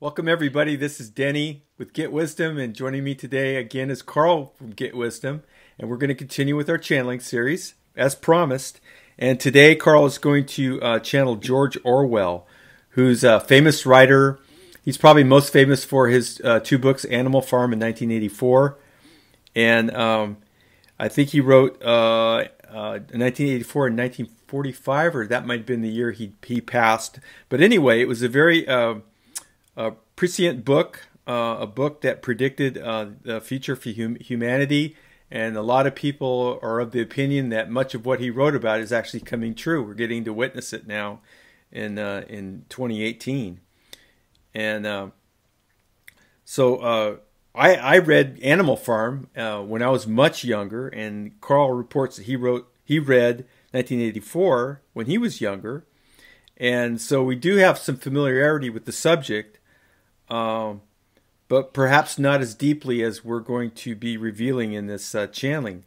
Welcome everybody. This is Denny with Get Wisdom, and joining me today again is Karl from Get Wisdom, and we're going to continue with our channeling series as promised. And today Karl is going to channel George Orwell, who's a famous writer. He's probably most famous for his two books, Animal Farm in 1984, and I think he wrote 1984 and 1945, or that might have been the year he passed. But anyway, it was a very prescient book, a book that predicted the future for humanity, and a lot of people are of the opinion that much of what he wrote about is actually coming true. We're getting to witness it now in 2018, and I read Animal Farm when I was much younger, and Karl reports that he read 1984 when he was younger, and so we do have some familiarity with the subject. But perhaps not as deeply as we're going to be revealing in this channeling.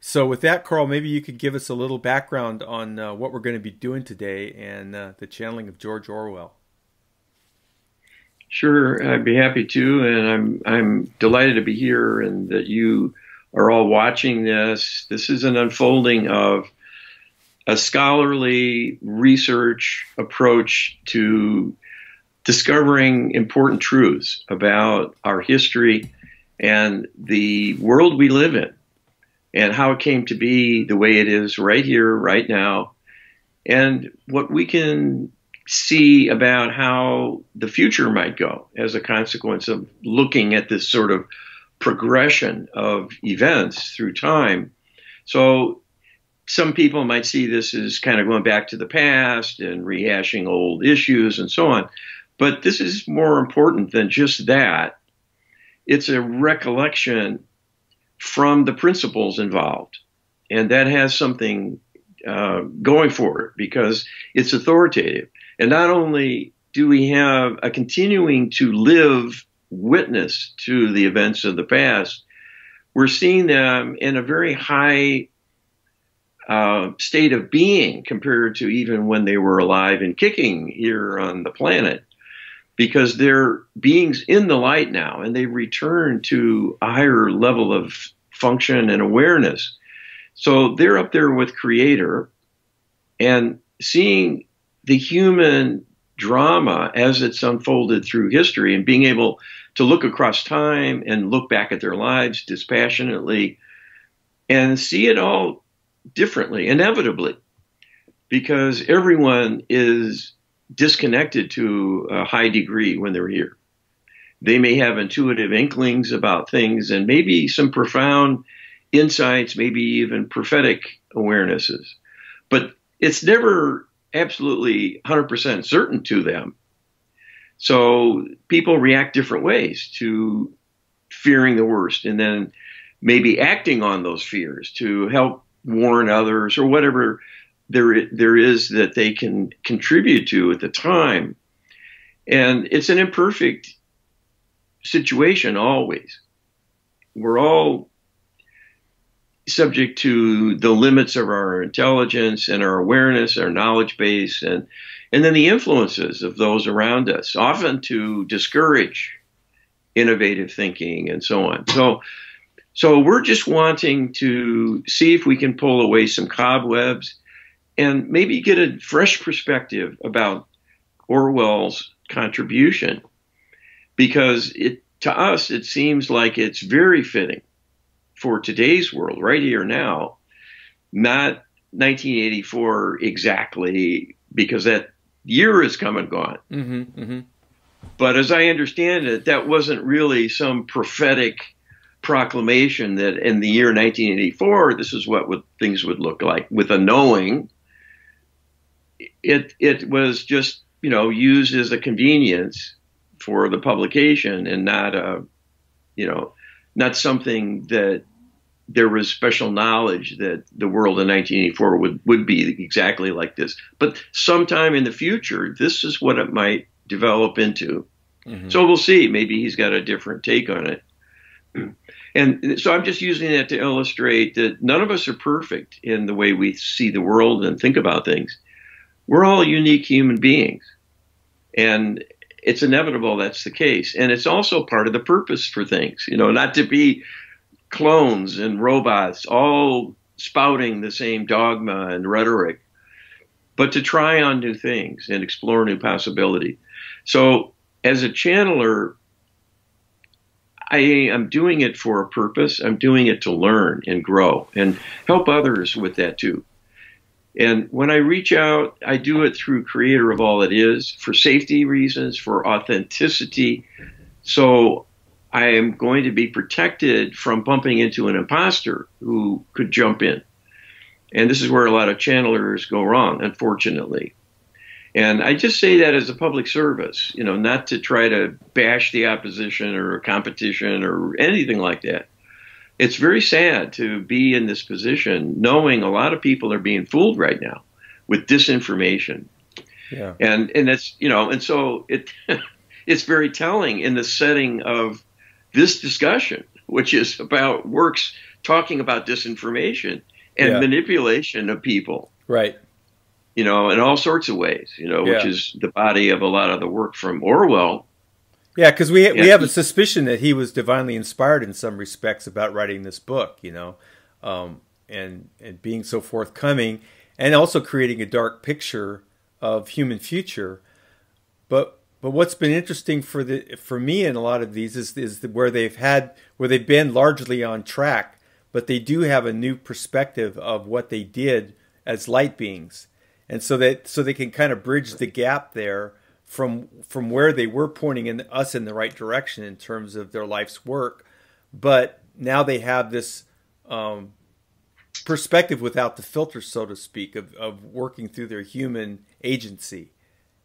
So with that, Karl, maybe you could give us a little background on what we're going to be doing today and the channeling of George Orwell. Sure, I'd be happy to, and I'm delighted to be here and that you are all watching this. This is an unfolding of a scholarly research approach to discovering important truths about our history and the world we live in and how it came to be the way it is right here, right now, and what we can see about how the future might go as a consequence of looking at this sort of progression of events through time. So some people might see this as kind of going back to the past and rehashing old issues and so on. But this is more important than just that. It's a recollection from the principles involved. And that has something going for it because it's authoritative. And not only do we have a continuing to live witness to the events of the past, we're seeing them in a very high state of being compared to even when they were alive and kicking here on the planet. Because they're beings in the light now, and they return to a higher level of function and awareness. So they're up there with Creator, and seeing the human drama as it's unfolded through history and being able to look across time and look back at their lives dispassionately and see it all differently, inevitably, because everyone is disconnected to a high degree when they're here. They may have intuitive inklings about things and maybe some profound insights, maybe even prophetic awarenesses. But it's never absolutely 100% certain to them. So people react different ways to fearing the worst and then maybe acting on those fears to help warn others or whatever there is that they can contribute to at the time. And it's an imperfect situation always. We're all subject to the limits of our intelligence and our awareness, our knowledge base, and then the influences of those around us, often to discourage innovative thinking and so on. So we're just wanting to see if we can pull away some cobwebs and maybe get a fresh perspective about Orwell's contribution, because to us it seems like it's very fitting for today's world, right here now, not 1984 exactly, because that year is come and gone. But as I understand it, that wasn't really some prophetic proclamation that in the year 1984, this is what things would look like with a knowing. It was just, used as a convenience for the publication and not not something that there was special knowledge that the world in 1984 would be exactly like this. But sometime in the future, this is what it might develop into. So we'll see. Maybe he's got a different take on it. And so I'm just using that to illustrate that none of us are perfect in the way we see the world and think about things. We're all unique human beings. And it's inevitable that's the case. And it's also part of the purpose for things, not to be clones and robots all spouting the same dogma and rhetoric, but to try on new things and explore new possibility. So as a channeler, I am doing it for a purpose. I'm doing it to learn and grow and help others with that too. And when I reach out, I do it through Creator of All It Is, for safety reasons, for authenticity. So I am going to be protected from bumping into an imposter who could jump in. And this is where a lot of channelers go wrong, unfortunately. And I just say that as a public service, not to try to bash the opposition or competition or anything like that. It's very sad to be in this position knowing a lot of people are being fooled right now with disinformation. Yeah. And that's, and so it's very telling in the setting of this discussion, which is about works talking about disinformation and manipulation of people. Right. In all sorts of ways, which is the body of a lot of the work from Orwell. Yeah, because we have a suspicion that he was divinely inspired in some respects about writing this book, and being so forthcoming, and also creating a dark picture of human future. But what's been interesting for me in a lot of these is where they've been largely on track, but they do have a new perspective of what they did as light beings. And so they can kind of bridge the gap there from where they were pointing us in the right direction in terms of their life's work, but now they have this perspective without the filter, so to speak, of working through their human agency,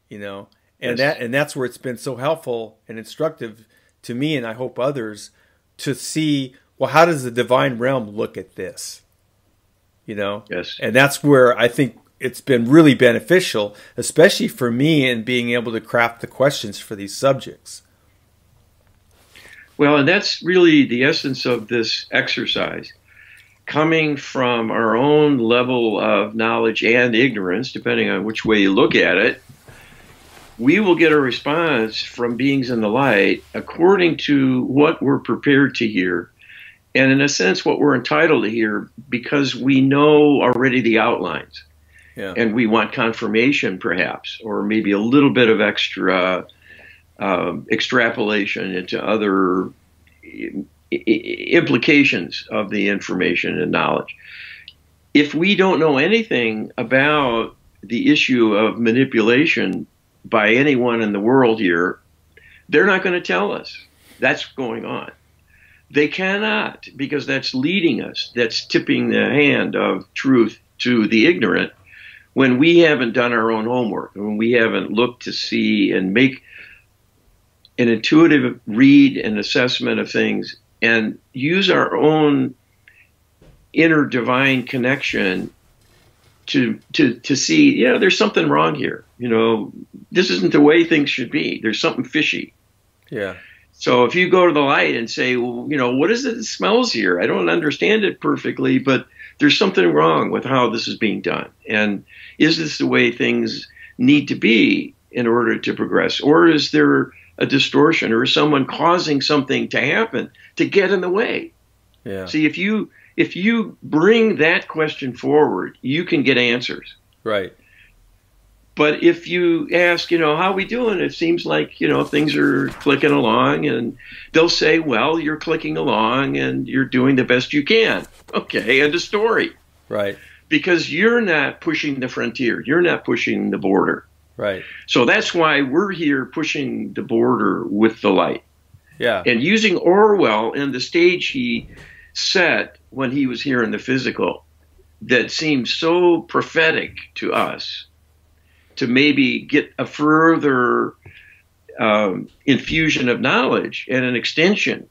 and that's where it's been so helpful and instructive to me, and I hope others, to see, well, how does the divine realm look at this, Yes. And that's where I think it's been really beneficial, especially for me in being able to craft the questions for these subjects. Well, and that's really the essence of this exercise. Coming from our own level of knowledge and ignorance, depending on which way you look at it, we will get a response from beings in the light according to what we're prepared to hear, and in a sense, what we're entitled to hear, because we know already the outlines. Yeah. And we want confirmation, perhaps, or maybe a little bit of extra extrapolation into other implications of the information and knowledge. If we don't know anything about the issue of manipulation by anyone in the world here, they're not going to tell us that's going on. They cannot, because that's leading us, that's tipping the hand of truth to the ignorant, when we haven't done our own homework, when we haven't looked to see and make an intuitive read and assessment of things and use our own inner divine connection to see, there's something wrong here. This isn't the way things should be. There's something fishy. Yeah. So if you go to the light and say, well, what is it that smells here? I don't understand it perfectly, but there's something wrong with how this is being done. And is this the way things need to be in order to progress? Or is there a distortion, or is someone causing something to happen to get in the way? Yeah. See, if you bring that question forward, you can get answers. Right. But if you ask, how are we doing? It seems like, things are clicking along, and they'll say, well, you're clicking along and you're doing the best you can. Okay, end of story. Right. Because you're not pushing the frontier. You're not pushing the border. Right. So that's why we're here pushing the border with the light. Yeah. And using Orwell and the stage he set when he was here in the physical, that seems so prophetic to us, to maybe get a further infusion of knowledge and an extension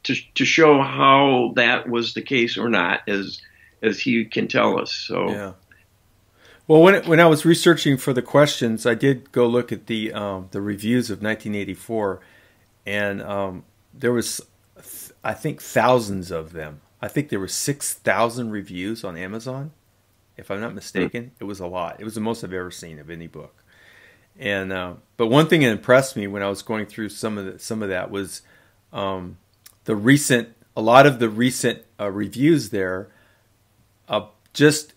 to show how that was the case or not, as he can tell us. So yeah. Well, when I was researching for the questions, I did go look at the reviews of 1984, and there was, I think, thousands of them. I think there were 6,000 reviews on Amazon, if I'm not mistaken. It was a lot. It was the most I've ever seen of any book. And but one thing that impressed me when I was going through some of that was a lot of the recent reviews there, just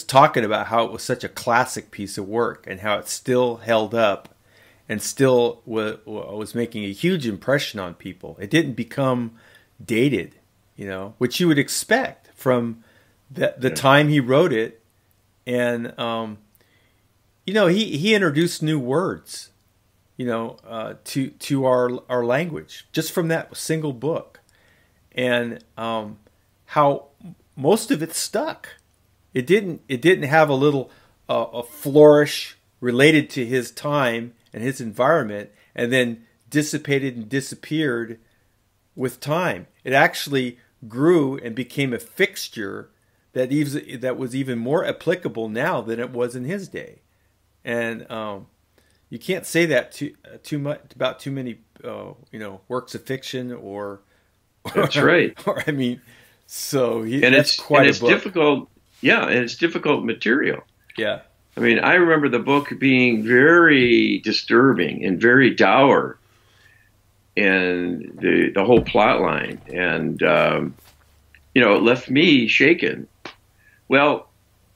talking about how it was such a classic piece of work and how it still held up and still was making a huge impression on people. It didn't become dated, which you would expect from the time he wrote it. And he introduced new words, to our language just from that single book, and how most of it stuck. It didn't have a flourish related to his time and his environment, and then dissipated and disappeared with time. It actually grew and became a fixture that was even more applicable now than it was in his day. And you can't say that too much about too many works of fiction or that's right. Or, I mean, it's difficult. Yeah, and it's difficult material. Yeah. I mean, I remember the book being very disturbing and very dour, and the whole plot line, and it left me shaken. Well,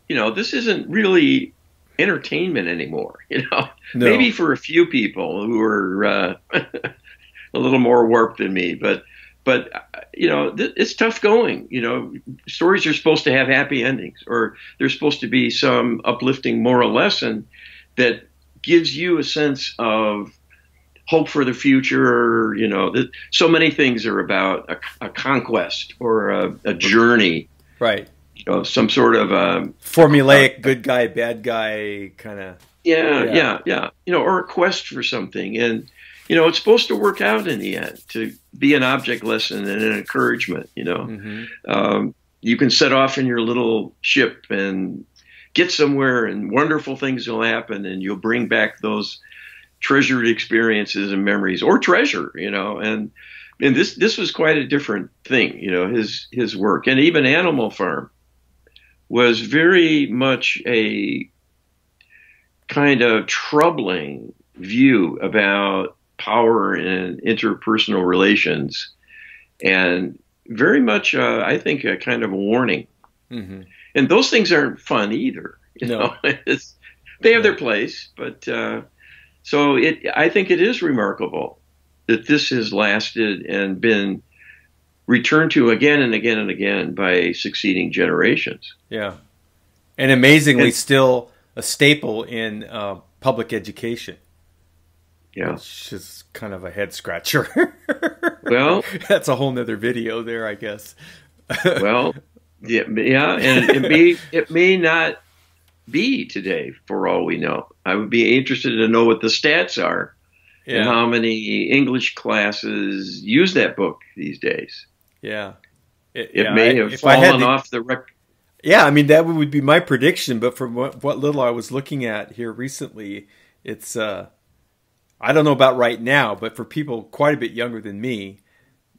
this isn't really entertainment anymore. No. Maybe for a few people who are a little more warped than me, but it's tough going. Stories are supposed to have happy endings, or there's supposed to be some uplifting moral lesson that gives you a sense of hope for the future. So many things are about a conquest or a journey, right? Some sort of formulaic good guy, bad guy kind of. Yeah. Or a quest for something, and it's supposed to work out in the end to be an object lesson and an encouragement. Mm-hmm. You can set off in your little ship and get somewhere, and wonderful things will happen, and you'll bring back those treasured experiences and memories, or treasure. And this was quite a different thing. His work, and even Animal Farm was very much a kind of troubling view about power and interpersonal relations, and very much, I think, a kind of a warning. Mm-hmm. And those things aren't fun either. They have their place, but I think it is remarkable that this has lasted and been returned to again and again and again by succeeding generations. Yeah, and amazingly, still a staple in public education. Yeah, which is kind of a head scratcher. Well, that's a whole nother video there, I guess. Well, yeah, and it may not be today, for all we know. I would be interested to know what the stats are, and how many English classes use that book these days. Yeah, it may have fallen off the record. Yeah, I mean, that would be my prediction. But from what little I was looking at here recently, it's I don't know about right now, but for people quite a bit younger than me,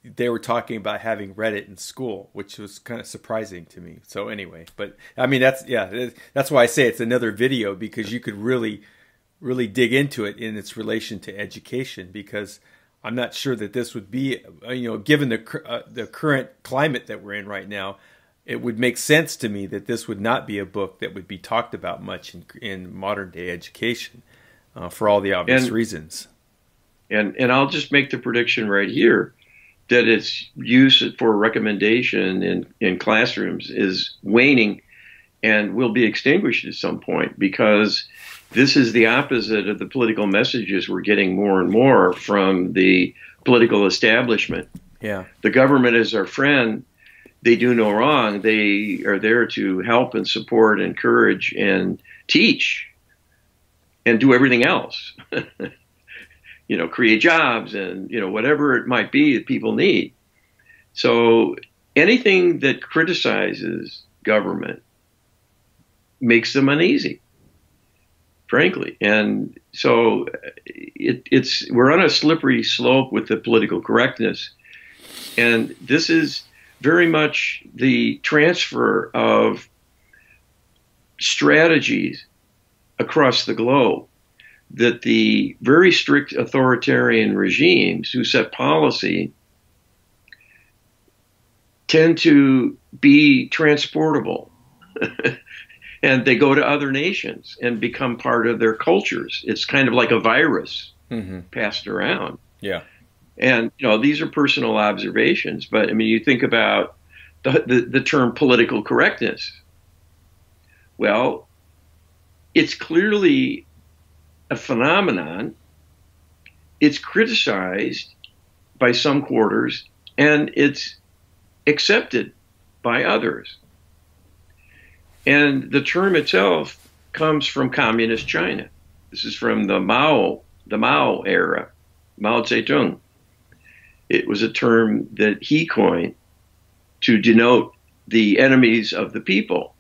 they were talking about having read it in school, which was kind of surprising to me. So anyway, but I mean, that's why I say it's another video, because you could really dig into it in its relation to education, because I'm not sure that this would be, given the current climate that we're in right now, it would make sense to me that this would not be a book that would be talked about much in modern day education. For all the obvious reasons. And I'll just make the prediction right here that its use for recommendation in classrooms is waning and will be extinguished at some point, because this is the opposite of the political messages we're getting more and more from the political establishment. Yeah. The government is our friend. They do no wrong. They are there to help and support, encourage, and teach, and do everything else, create jobs and, whatever it might be that people need. So anything that criticizes government makes them uneasy, frankly. And so we're on a slippery slope with the political correctness. And this is very much the transfer of strategies across the globe that the very strict authoritarian regimes who set policy tend to be transportable. And they go to other nations and become part of their cultures. It's kind of like a virus passed around. Yeah. And, these are personal observations. But, I mean, you think about the term political correctness. Well, it's clearly a phenomenon. It's criticized by some quarters, and it's accepted by others. And the term itself comes from communist China. This is from the Mao era, Mao Zedong. It was a term that he coined to denote the enemies of the people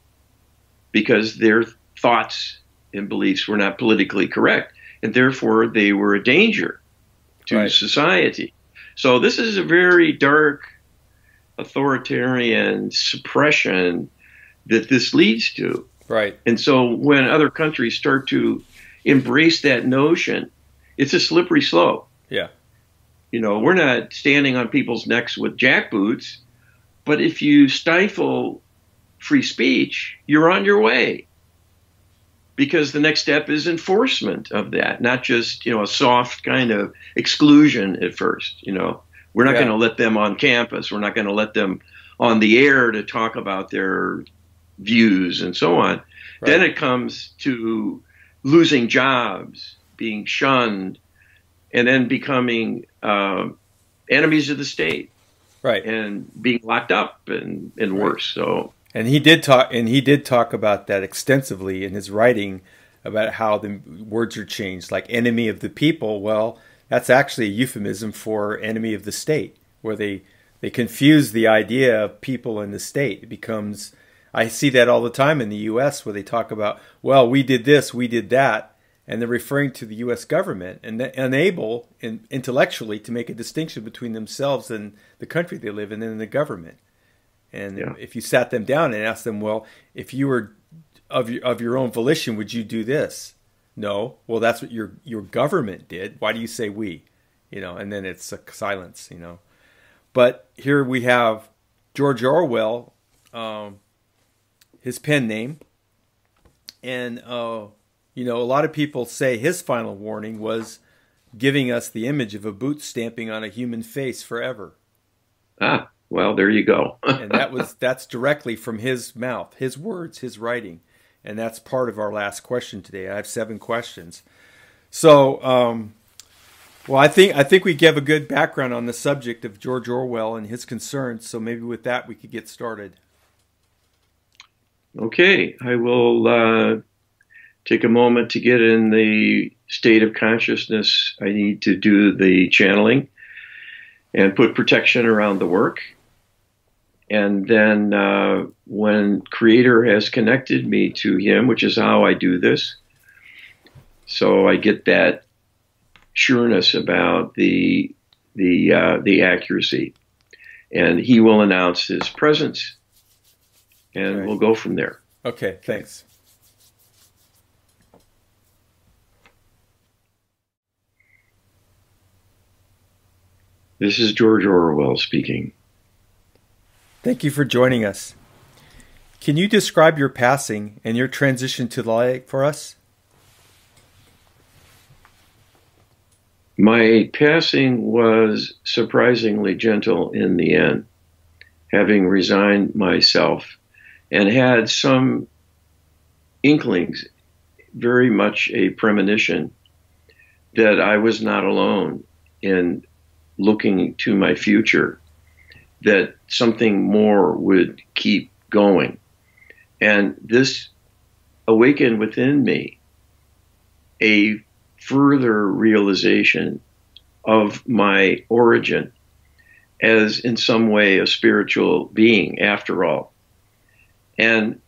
because their thoughts and beliefs were not politically correct, and therefore they were a danger to society. So this is a very dark authoritarian suppression that this leads to. Right. And so when other countries start to embrace that notion, it's a slippery slope. Yeah. We're not standing on people's necks with jackboots, but if you stifle free speech, you're on your way. Because the next step is enforcement of that, not just, a soft kind of exclusion at first. We're not going to let them on campus. We're not going to let them on the air to talk about their views and so on. Right. Then it comes to losing jobs, being shunned, and then becoming enemies of the state, right? And being locked up and worse. So, and he did talk about that extensively in his writing about how the words are changed, like enemy of the people. Well, that's actually a euphemism for enemy of the state, where they confuse the idea of people and the state. It becomes, I see that all the time in the U.S. where they talk about, well, we did this, we did that, and they're referring to the U.S. government and unable intellectually to make a distinction between themselves and the country they live in and the government. And if you sat them down and asked them, well, if you were of your own volition, would you do this? No. Well, that's what your government did. Why do you say we? And then it's a silence. But here we have George Orwell, his pen name, and a lot of people say his final warning was giving us the image of a boot stamping on a human face forever. Ah, well, there you go. And that's directly from his mouth, his words, his writing. And that's part of our last question today. I have 7 questions. So, well, I think we gave a good background on the subject of George Orwell and his concerns. So maybe with that, we could get started. Okay, I will take a moment to get in the state of consciousness. I need to do the channeling and put protection around the work. And then when Creator has connected me to him, which is how I do this, so I get that sureness about the accuracy, and he will announce his presence, and we'll go from there. Okay, thanks. This is George Orwell speaking. Thank you for joining us. Can you describe your passing and your transition to the light for us? My passing was surprisingly gentle in the end, having resigned myself and had some inklings, very much a premonition that I was not alone in looking to my future, that something more would keep going. And this awakened within me a further realization of my origin as in some way a spiritual being after all. And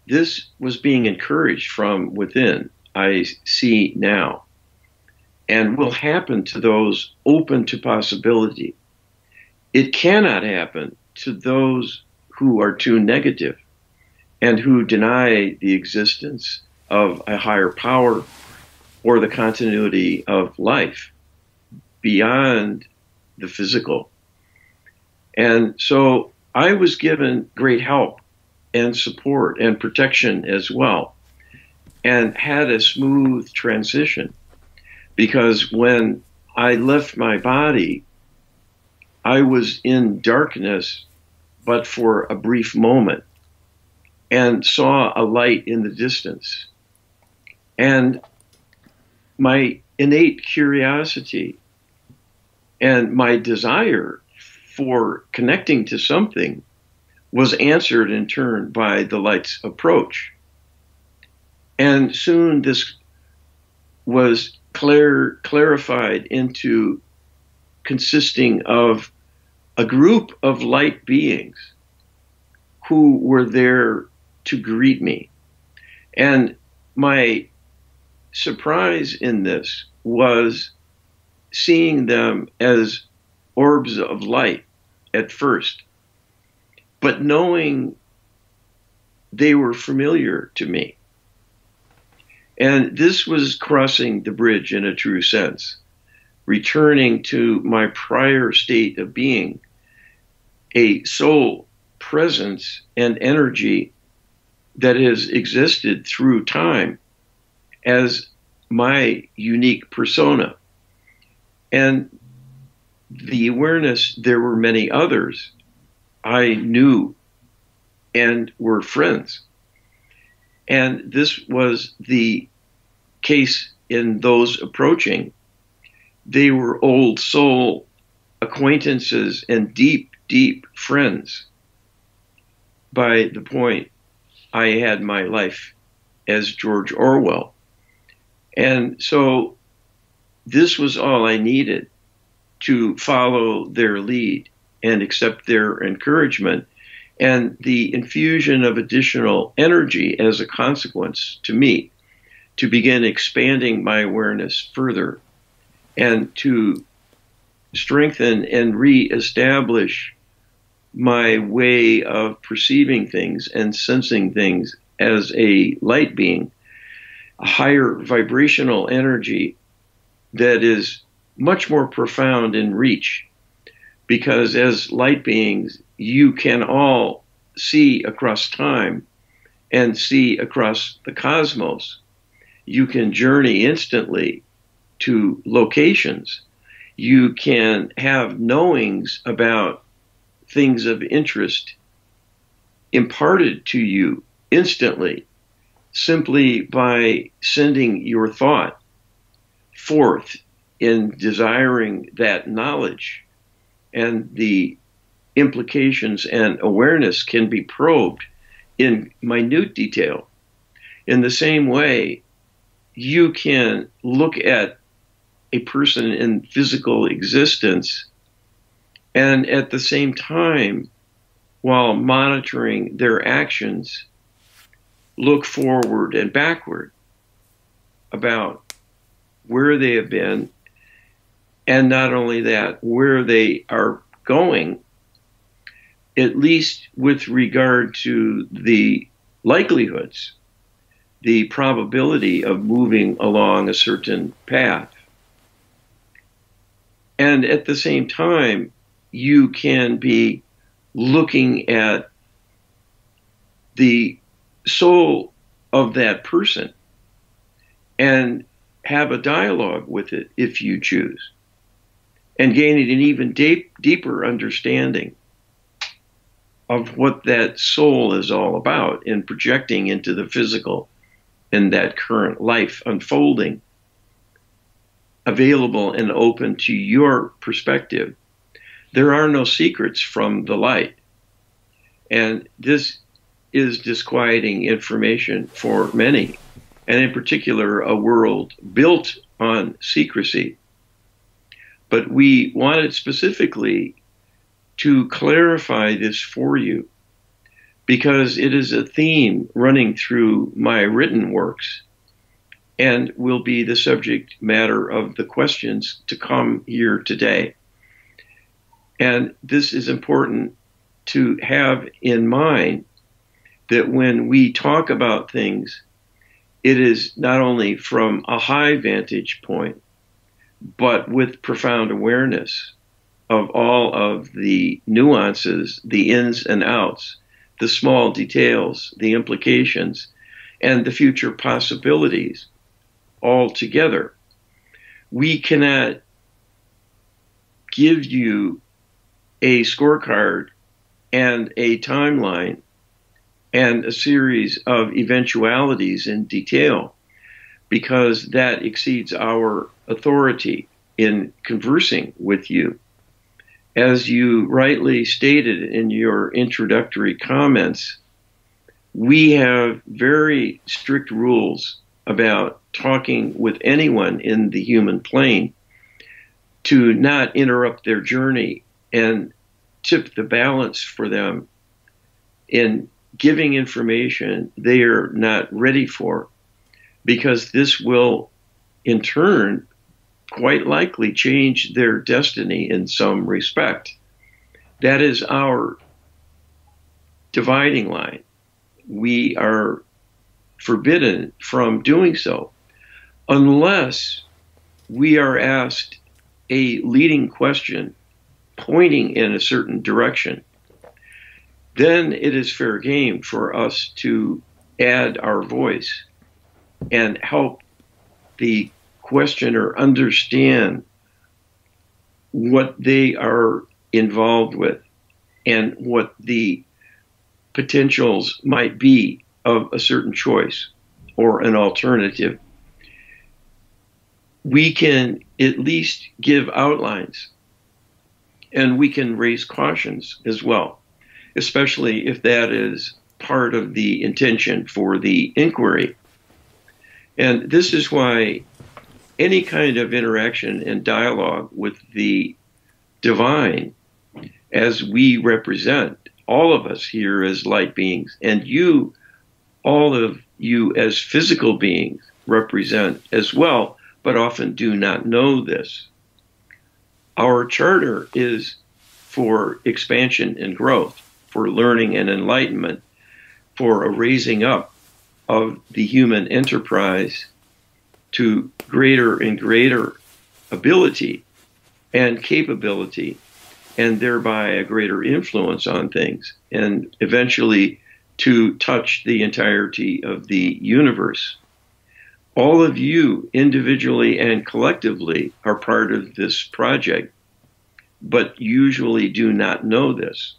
this was being encouraged from within, I see now, and will happen to those open to possibility. It cannot happen to those who are too negative and who deny the existence of a higher power or the continuity of life beyond the physical. And so I was given great help and support and protection as well, and had a smooth transition, because when I left my body, I was in darkness, but for a brief moment, and saw a light in the distance. And my innate curiosity and my desire for connecting to something was answered in turn by the light's approach. And soon this was clarified into consisting of a group of light beings who were there to greet me. And my surprise in this was seeing them as orbs of light at first, but knowing they were familiar to me. And this was crossing the bridge in a true sense, returning to my prior state of being, a soul presence and energy that has existed through time as my unique persona. And the awareness there were many others I knew and were friends. And this was the case in those approaching. They were old soul acquaintances and deep, deep friends by the point I had my life as George Orwell. And so this was all I needed to follow their lead and accept their encouragement, and the infusion of additional energy as a consequence to me to begin expanding my awareness further and to strengthen and reestablish my way of perceiving things and sensing things as a light being, a higher vibrational energy that is much more profound in reach. Because as light beings, you can all see across time and see across the cosmos. You can journey instantly to locations. You can have knowings about things of interest imparted to you instantly, simply by sending your thought forth in desiring that knowledge. And the implications and awareness can be probed in minute detail. In the same way, you can look at a person in physical existence and at the same time, while monitoring their actions, look forward and backward about where they have been, and not only that, where they are going, at least with regard to the likelihoods, the probability of moving along a certain path. And at the same time, you can be looking at the soul of that person and have a dialogue with it if you choose, and gaining an even deeper understanding of what that soul is all about in projecting into the physical in that current life unfolding, available and open to your perspective. There are no secrets from the light. And this is disquieting information for many, and in particular, a world built on secrecy. But we wanted specifically to clarify this for you, because it is a theme running through my written works and will be the subject matter of the questions to come here today. And this is important to have in mind, that when we talk about things it is not only from a high vantage point, but with profound awareness of all of the nuances, the ins and outs, the small details, the implications, and the future possibilities all together. We cannot give you a scorecard and a timeline and a series of eventualities in detail, because that exceeds our authority in conversing with you. As you rightly stated in your introductory comments, we have very strict rules about talking with anyone in the human plane to not interrupt their journey and tip the balance for them in giving information they are not ready for, because this will in turn quite likely change their destiny in some respect. That is our dividing line. We are forbidden from doing so unless we are asked a leading question pointing in a certain direction. Then it is fair game for us to add our voice and help the questioner understand what they are involved with and what the potentials might be of a certain choice or an alternative. We can at least give outlines, and we can raise cautions as well, especially if that is part of the intention for the inquiry. And this is why any kind of interaction and dialogue with the divine, as we represent, all of us here as light beings, and you, all of you as physical beings, represent as well, but often do not know this. Our charter is for expansion and growth, for learning and enlightenment, for a raising up of the human enterprise to greater and greater ability and capability, and thereby a greater influence on things, and eventually to touch the entirety of the universe. All of you, individually and collectively, are part of this project, but usually do not know this.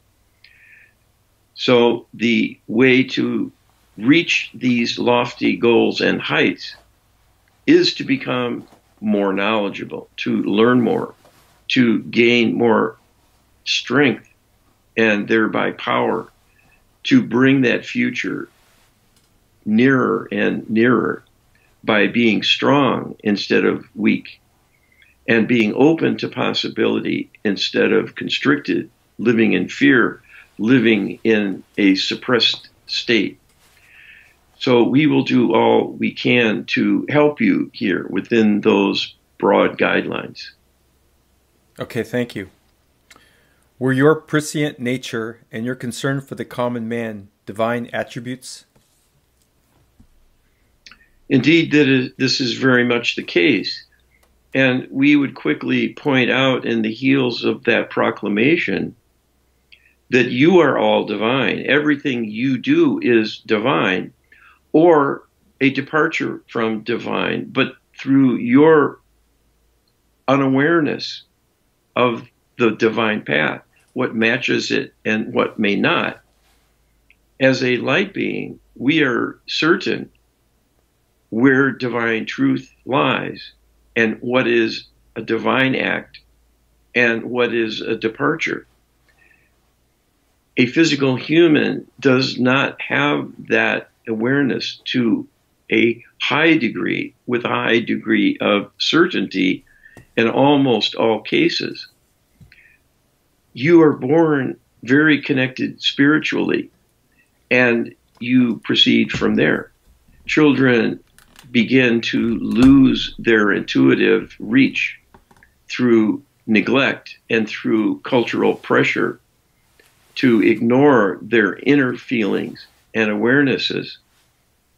So the way to reach these lofty goals and heights is to become more knowledgeable, to learn more, to gain more strength and thereby power, to bring that future nearer and nearer by being strong instead of weak, and being open to possibility instead of constricted, living in fear, living in a suppressed state. So we will do all we can to help you here within those broad guidelines. Okay, thank you. Were your prescient nature and your concern for the common man divine attributes? Indeed, this is very much the case. And we would quickly point out in the heels of that proclamation that you are all divine. Everything you do is divine, or a departure from divine, but through your unawareness of the divine path, what matches it and what may not. As a light being, we are certain where divine truth lies and what is a divine act and what is a departure. A physical human does not have that awareness to a high degree, with a high degree of certainty in almost all cases. You are born very connected spiritually, and you proceed from there. Children begin to lose their intuitive reach through neglect and through cultural pressure to ignore their inner feelings and awarenesses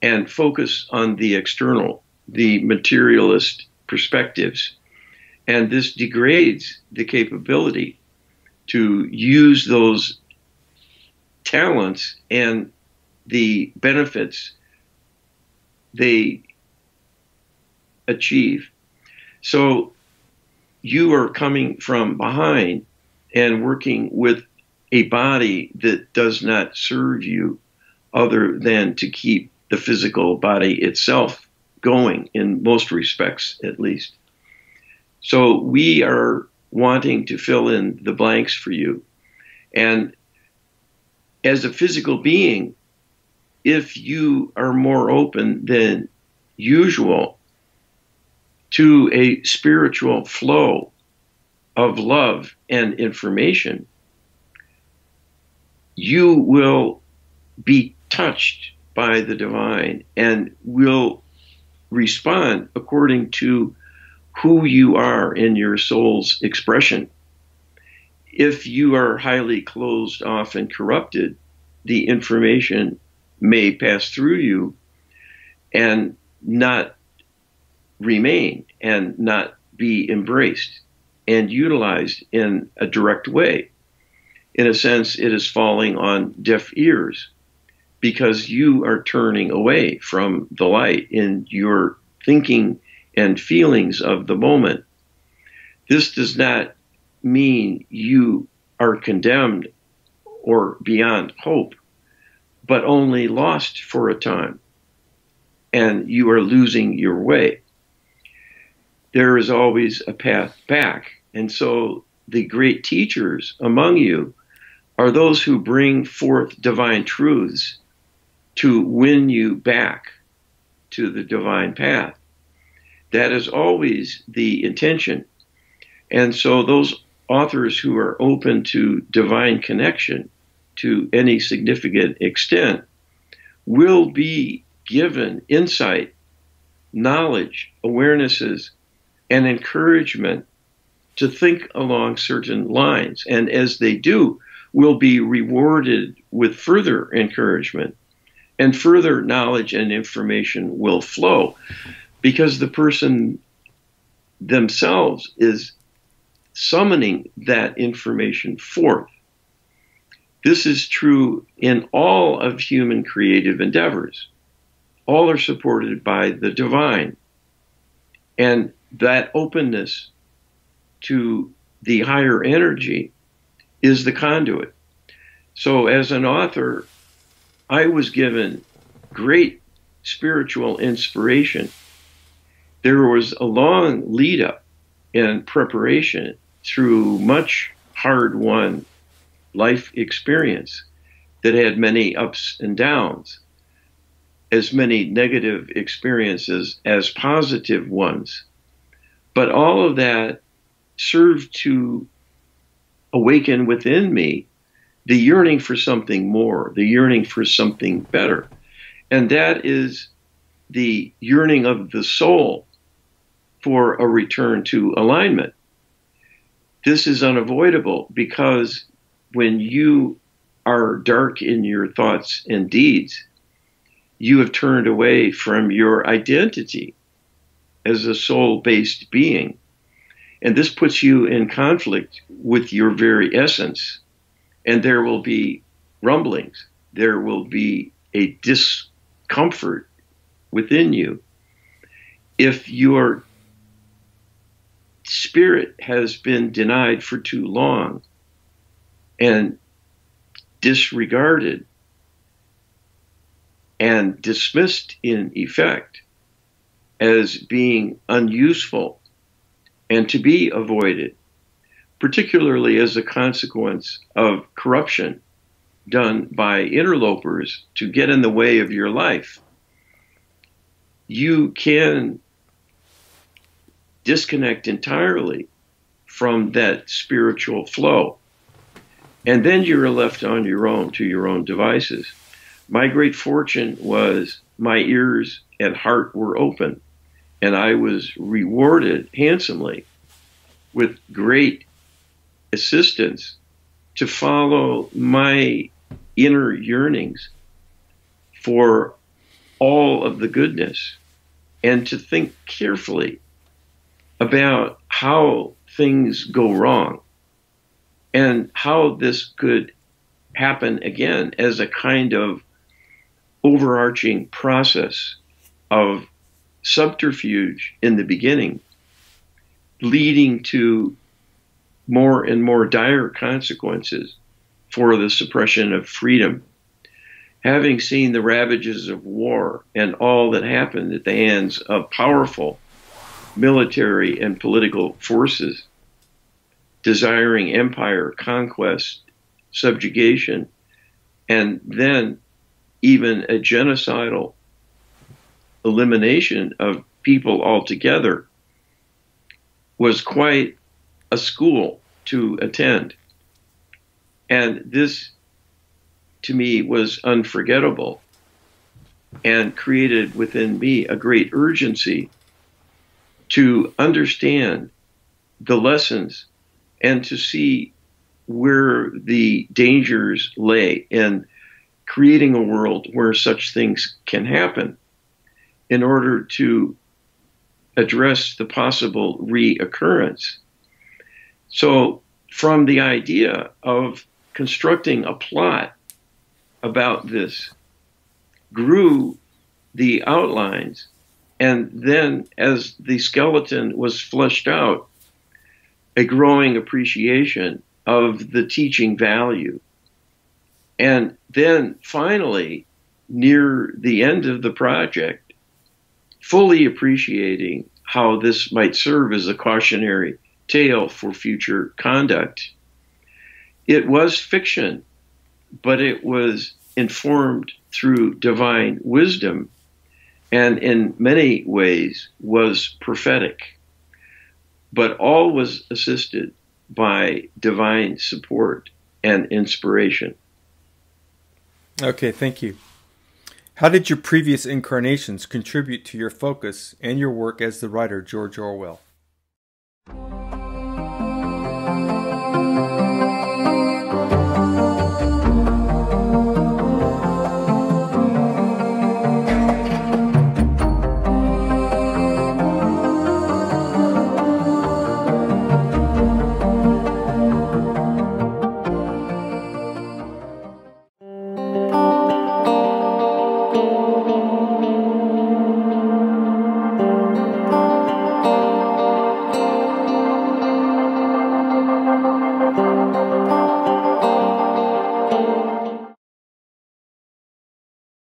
and focus on the external, the materialist perspectives. And this degrades the capability to use those talents and the benefits they achieve. So you are coming from behind and working with a body that does not serve you other than to keep the physical body itself going, in most respects at least. So we are wanting to fill in the blanks for you. And as a physical being, if you are more open than usual to a spiritual flow of love and information, you will be touched by the divine and will respond according to who you are in your soul's expression. If you are highly closed off and corrupted, the information may pass through you and not remain and not be embraced and utilized in a direct way. In a sense, it is falling on deaf ears because you are turning away from the light in your thinking and feelings of the moment. This does not mean you are condemned or beyond hope, but only lost for a time, and you are losing your way. There is always a path back, and so the great teachers among you are those who bring forth divine truths to win you back to the divine path. That is always the intention. And so those authors who are open to divine connection to any significant extent will be given insight, knowledge, awarenesses, and encouragement to think along certain lines. And as they do, will be rewarded with further encouragement, and further knowledge and information will flow because the person themselves is summoning that information forth. This is true in all of human creative endeavors. All are supported by the divine. And that openness to the higher energy is the conduit. So as an author, I was given great spiritual inspiration. There was a long lead up and preparation through much hard-won life experience that had many ups and downs, as many negative experiences as positive ones. But all of that served to awaken within me the yearning for something more, the yearning for something better. And that is the yearning of the soul for a return to alignment. This is unavoidable because when you are dark in your thoughts and deeds, you have turned away from your identity as a soul-based being. And this puts you in conflict with your very essence. And there will be rumblings. There will be a discomfort within you. If your spirit has been denied for too long and disregarded and dismissed in effect as being unuseful and to be avoided, particularly as a consequence of corruption done by interlopers to get in the way of your life, you can disconnect entirely from that spiritual flow. And then you're left on your own to your own devices. My great fortune was my ears and heart were open, and I was rewarded handsomely with great assistance to follow my inner yearnings for all of the goodness and to think carefully about how things go wrong and how this could happen again as a kind of overarching process of subterfuge in the beginning, leading to more and more dire consequences for the suppression of freedom. Having seen the ravages of war and all that happened at the hands of powerful military and political forces, desiring empire, conquest, subjugation, and then even a genocidal elimination of people altogether, was quite a school to attend. And this, to me, was unforgettable and created within me a great urgency to understand the lessons and to see where the dangers lay in creating a world where such things can happen in order to address the possible reoccurrence. So from the idea of constructing a plot about this grew the outlines, and then as the skeleton was fleshed out, a growing appreciation of the teaching value. And then finally, near the end of the project, fully appreciating how this might serve as a cautionary tale for future conduct. It was fiction, but it was informed through divine wisdom and in many ways was prophetic. But all was assisted by divine support and inspiration. Okay, thank you. How did your previous incarnations contribute to your focus and your work as the writer George Orwell?